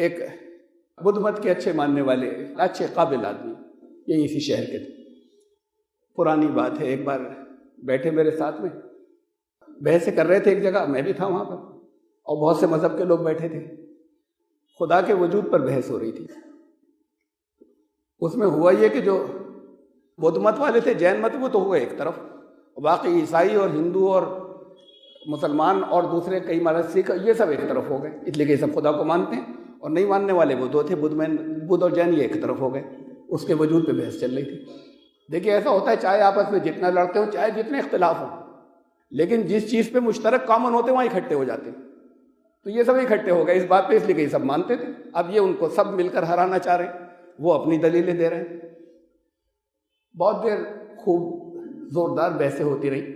ایک بدھ مت کے اچھے ماننے والے اچھے قابل آدمی یہی اسی شہر کے تھے. پرانی بات ہے، ایک بار بیٹھے میرے ساتھ میں بحث کر رہے تھے ایک جگہ، میں بھی تھا وہاں پر، اور بہت سے مذہب کے لوگ بیٹھے تھے. خدا کے وجود پر بحث ہو رہی تھی. اس میں ہوا یہ کہ جو بدھ مت والے تھے، جین مت، وہ تو ہوئے ایک طرف، باقی عیسائی اور ہندو اور مسلمان اور دوسرے کئی مذہب سکھ یہ سب ایک طرف ہو گئے، اس لیے کہ یہ سب خدا کو مانتے ہیں. اور نہیں ماننے والے وہ دو تھے، بدھ اور جین، یہ ایک طرف ہو گئے. اس کے وجود پہ بحث چل رہی تھی. دیکھیے ایسا ہوتا ہے، چاہے آپس میں جتنا لڑتے ہوں، چاہے جتنے اختلاف ہوں، لیکن جس چیز پہ مشترک کامن ہوتے ہیں وہاں اکٹھے ہو جاتے ہیں. تو یہ سب اکٹھے ہو گئے اس بات پہ، اس لیے کہ یہ سب مانتے تھے. اب یہ ان کو سب مل کر ہرانا چاہ رہے ہیں، وہ اپنی دلیلیں دے رہے ہیں. بہت دیر خوب زوردار بحثیں ہوتی رہی،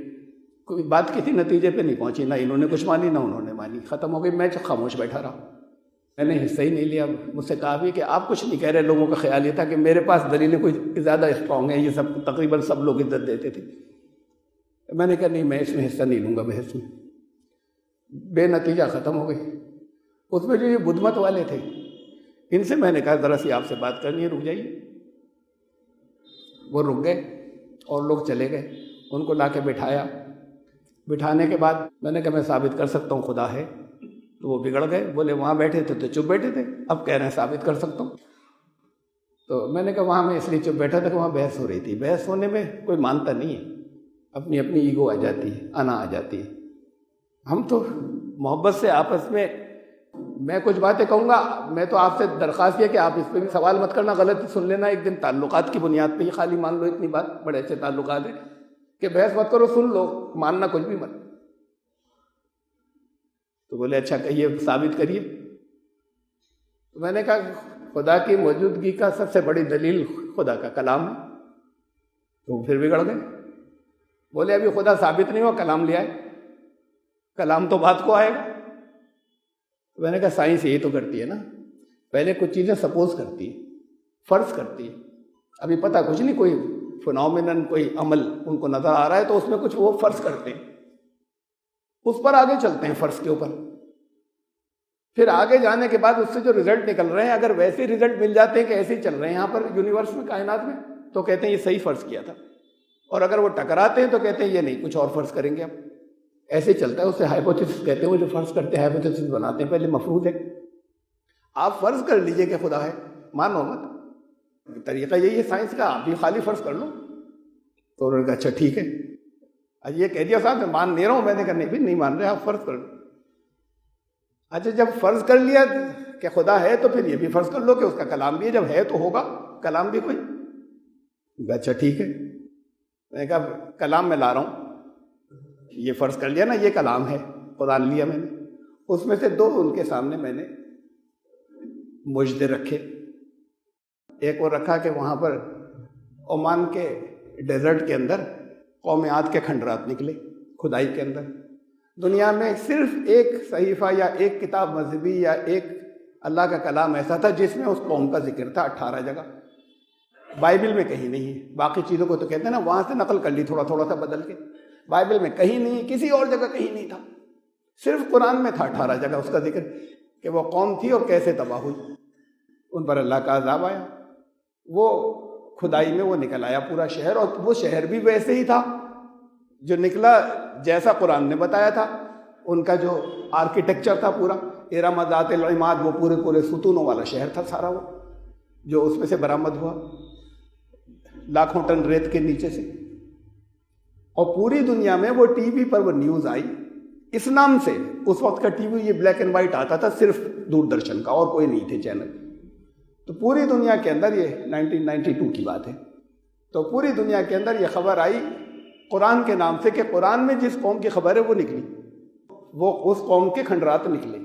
کوئی بات کسی نتیجے پہ نہیں پہنچی، نہ انہوں نے کچھ مانی نہ انہوں نے مانی. ختم ہو گئی. میں خاموش بیٹھا رہا، میں نے حصہ ہی نہیں لیا. مجھ سے کہا بھی کہ آپ کچھ نہیں کہہ رہے. لوگوں کا خیال یہ تھا کہ میرے پاس دلیلیں کوئی زیادہ اسٹرانگ ہیں، یہ سب تقریباً سب لوگ عزت دیتے تھے. میں نے کہا نہیں، میں اس میں حصہ نہیں لوں گا بحث میں. بے نتیجہ ختم ہو گئی. اس میں جو یہ بدھ مت والے تھے، ان سے میں نے کہا ذرا سی آپ سے بات کرنی ہے، رک جائیے. وہ رک گئے اور لوگ چلے گئے. ان کو لا کے بٹھایا. بٹھانے کے بعد میں نے کہا میں ثابت کر سکتا ہوں خدا ہے. تو وہ بگڑ گئے، بولے وہاں بیٹھے تھے تو چپ بیٹھے تھے، اب کہہ رہے ہیں ثابت کر سکتا ہوں. تو میں نے کہا وہاں میں اس لیے چپ بیٹھا تھا کہ وہاں بحث ہو رہی تھی. بحث ہونے میں کوئی مانتا نہیں ہے، اپنی اپنی ایگو آ جاتی ہے، انا آ جاتی ہے. ہم تو محبت سے آپس میں کچھ باتیں کہوں گا. میں تو آپ سے درخواست یہ کہ آپ اس پہ بھی سوال مت کرنا، غلط سن لینا. ایک دن تعلقات کی بنیاد پہ ہی خالی مان لو، اتنی بات، بڑے اچھے تعلقات ہیں کہ بحث مت کرو، سن لو، ماننا کچھ بھی مت. تو بولے اچھا کہیے، ثابت کریے. تو میں نے کہا خدا کی موجودگی کا سب سے بڑی دلیل خدا کا کلام ہے. تو پھر بگڑ گئے. بولے ابھی خدا ثابت نہیں ہوا، کلام لے آئے، کلام تو بات کو آئے گا. تو میں نے کہا سائنس یہی تو کرتی ہے نا، پہلے کچھ چیزیں سپوز کرتی ہے، فرض کرتی ہے. ابھی پتہ کچھ نہیں، کوئی فنومینن، کوئی عمل ان کو نظر آ رہا ہے تو اس میں کچھ وہ فرض کرتے ہیں، اس پر آگے چلتے ہیں فرض کے اوپر. پھر آگے جانے کے بعد اس سے جو رزلٹ نکل رہے ہیں، اگر ویسے رزلٹ مل جاتے ہیں کہ ایسے ہی چل رہے ہیں یہاں پر یونیورس میں، کائنات میں، تو کہتے ہیں یہ صحیح فرض کیا تھا. اور اگر وہ ٹکراتے ہیں تو کہتے ہیں یہ نہیں، کچھ اور فرض کریں گے اب. ایسے چلتا ہے. اسے ہائپوتھیسس کہتے ہیں. وہ جو فرض کرتے ہیں ہائپوتھیسس بناتے ہیں. پہلے مفروض ہے، آپ فرض کر لیجئے کہ خدا ہے، مانو مت. طریقہ یہی ہے سائنس کا، آپ بھی خالی فرض کر لو. تو انہوں نے کہا اچھا ٹھیک ہے. یہ کہہ دیا صاحب میں مان نہیں رہا ہوں. میں نے کہا نہیں بھی نہیں مان رہے، آپ فرض کر لو. اچھا جب فرض کر لیا کہ خدا ہے تو پھر یہ بھی فرض کر لو کہ اس کا کلام بھی ہے. جب ہے تو ہوگا کلام بھی کوئی. اچھا ٹھیک ہے. میں نے کہا کلام میں لا رہا ہوں. یہ فرض کر لیا نا، یہ کلام ہے، قرآن لیا میں نے. اس میں سے دو ان کے سامنے میں نے مجدے رکھے. ایک وہ رکھا کہ وہاں پر عمان کے ڈیزرٹ کے اندر قوم عاد کے کھنڈرات نکلے کھدائی کے اندر. دنیا میں صرف ایک صحیفہ یا ایک کتاب مذہبی یا ایک اللہ کا کلام ایسا تھا جس میں اس قوم کا ذکر تھا 18 جگہ. بائبل میں کہیں نہیں ہے. باقی چیزوں کو تو کہتے ہیں نا وہاں سے نقل کر لی تھوڑا تھوڑا سا بدل کے. بائبل میں کہیں نہیں، کسی اور جگہ کہیں نہیں تھا. صرف قرآن میں تھا 18 جگہ اس کا ذکر کہ وہ قوم تھی اور کیسے تباہ ہوئی. ان پر اللہ کا عذاب آیا. وہ کھدائی میں وہ نکل آیا پورا شہر، اور وہ شہر بھی ویسے ہی تھا جو نکلا جیسا قرآن نے بتایا تھا. ان کا جو آرکیٹیکچر تھا پورا ارم ذات العماد، وہ پورے ستونوں والا شہر تھا سارا، وہ جو اس میں سے برآمد ہوا لاکھوں ٹن ریت کے نیچے سے. اور پوری دنیا میں وہ ٹی وی پر وہ نیوز آئی اس نام سے. اس وقت کا ٹی وی یہ بلیک اینڈ وائٹ آتا تھا صرف دوردرشن کا، اور کوئی نہیں تھے چینل. تو پوری دنیا کے اندر یہ 1992 کی بات ہے. تو پوری دنیا کے اندر یہ خبر آئی قرآن کے نام سے کہ قرآن میں جس قوم کی خبر ہے وہ نکلی، وہ اس قوم کے کھنڈرات نکلے.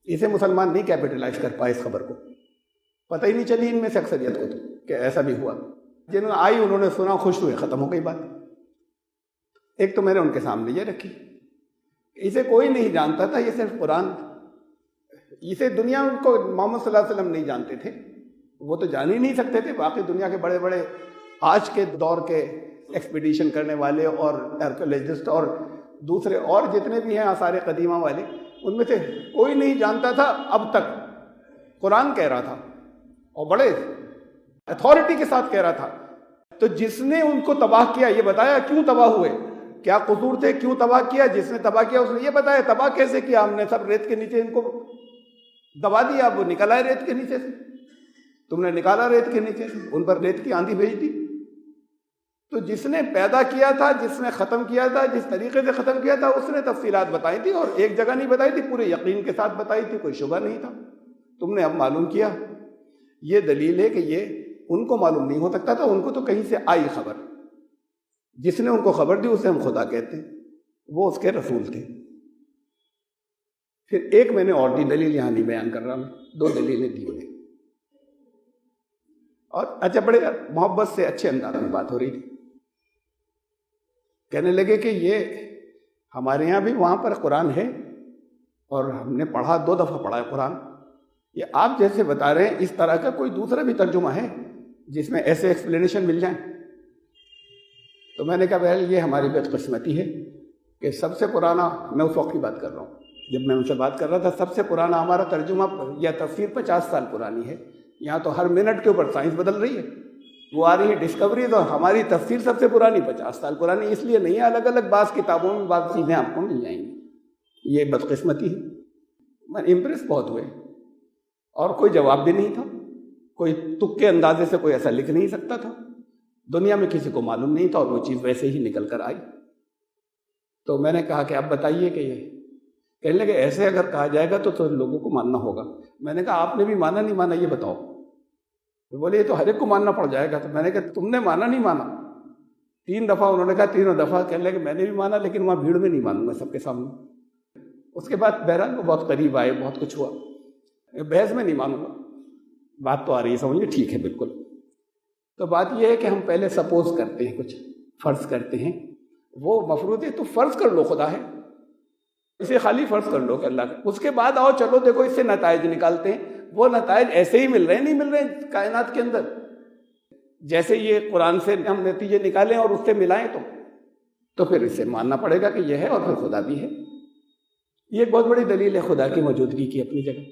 اسے مسلمان نہیں کیپٹلائز کر پائے اس خبر کو. پتہ ہی نہیں چلی ان میں سے اکثریت کو تو کہ ایسا بھی ہوا. جنہوں نے آئی انہوں نے سنا، خوش ہوئے، ختم ہو گئی بات. ایک تو میں نے ان کے سامنے یہ رکھی. اسے کوئی نہیں جانتا تھا، یہ صرف قرآن. اسے دنیا کو محمد صلی اللہ علیہ وسلم نہیں جانتے تھے، وہ تو جان ہی نہیں سکتے تھے. باقی دنیا کے بڑے بڑے آج کے دور کے ایکسپیڈیشن کرنے والے اور آرکیولوجسٹ اور دوسرے اور جتنے بھی ہیں آثار قدیمہ والے، ان میں سے کوئی نہیں جانتا تھا اب تک قرآن کہہ رہا تھا اور بڑے اتھارٹی کے ساتھ کہہ رہا تھا. تو جس نے ان کو تباہ کیا یہ بتایا کیوں تباہ ہوئے, کیا قصور تھے, کیوں تباہ کیا. جس نے تباہ کیا اس نے یہ بتایا تباہ کیسے کیا, ہم نے سب ریت کے نیچے ان کو دبا دیا, اب وہ نکل آئے ریت کے نیچے سے, تم نے نکالا ریت کے نیچے سے, ان پر ریت کی آندھی بھیج دی. تو جس نے پیدا کیا تھا, جس نے ختم کیا تھا, جس طریقے سے ختم کیا تھا, اس نے تفصیلات بتائی تھی, اور ایک جگہ نہیں بتائی تھی, پورے یقین کے ساتھ بتائی تھی, کوئی شبہ نہیں تھا. تم نے اب معلوم کیا. یہ دلیل ہے کہ یہ ان کو معلوم نہیں ہو سکتا تھا, ان کو تو کہیں سے آئی خبر. جس نے ان کو خبر دی اسے ہم خدا کہتے ہیں, وہ اس کے رسول تھے. پھر ایک میں نے اور دی دلیل یہاں نہیں بیان کر رہا ہوں, 2 دلیلیں دی انہیں. اور اچھا بڑے محبت سے اچھے انداز میں بات ہو رہی تھی. کہنے لگے کہ یہ ہمارے یہاں بھی وہاں پر قرآن ہے اور ہم نے پڑھا, 2 دفعہ پڑھا ہے قرآن. یہ آپ جیسے بتا رہے ہیں اس طرح کا کوئی دوسرا بھی ترجمہ ہے جس میں ایسے ایکسپلینیشن مل جائیں؟ تو میں نے کہا بہرحال یہ ہماری بدقسمتی ہے کہ سب سے پرانا, میں اس وقت کی بات کر رہا ہوں جب میں ان سے بات کر رہا تھا, سب سے پرانا ہمارا ترجمہ یا تفسیر 50 سال پرانی ہے. یہاں تو ہر منٹ کے اوپر سائنس بدل رہی ہے, وہ آ رہی ہے ڈسکوریز, اور ہماری تفسیر سب سے پرانی 50 سال پرانی اس لیے نہیں ہے. الگ الگ بعض کتابوں میں بعض چیزیں آپ کو مل جائیں گی. یہ بدقسمتی ہے. میں امپریس بہت ہوئے, اور کوئی جواب بھی نہیں تھا. کوئی تک کے اندازے سے کوئی ایسا لکھ نہیں سکتا تھا. دنیا میں کسی کو معلوم نہیں تھا, اور وہ چیز ویسے ہی نکل کر آئی. تو میں نے کہا کہ اب بتائیے کہ یہ کہنے لگے ایسے اگر کہا جائے گا تو لوگوں کو ماننا ہوگا. میں نے کہا آپ نے بھی مانا نہیں مانا یہ بتاؤ. تو بولے یہ تو ہر ایک کو ماننا پڑ جائے گا. تو میں نے کہا تم نے مانا نہیں مانا؟ 3 دفعہ انہوں نے کہا, 3 دفعہ. کہنے لگے میں نے بھی مانا لیکن وہاں بھیڑ میں نہیں مانوں گا سب کے سامنے. اس کے بعد بہرحال وہ بہت قریب آئے, بہت کچھ ہوا. بحث میں نہیں مانوں گا, بات تو آ رہی ہے سمجھ لیں, ٹھیک ہے بالکل. تو بات یہ ہے کہ ہم پہلے سپوز کرتے ہیں, کچھ فرض کرتے ہیں. وہ مفروض ہے تو فرض کر لو خدا ہے, اسے خالی فرض کر لو کہ اللہ ہے. اس کے بعد آؤ چلو دیکھو اس سے نتائج نکالتے ہیں. وہ نتائج ایسے ہی مل رہے ہیں, نہیں مل رہے ہیں کائنات کے اندر. جیسے یہ قرآن سے ہم نتیجے نکالیں اور اس سے ملائیں تو پھر اسے ماننا پڑے گا کہ یہ ہے, اور پھر خدا بھی ہے. یہ ایک بہت بڑی دلیل ہے خدا کی موجودگی کی اپنی جگہ.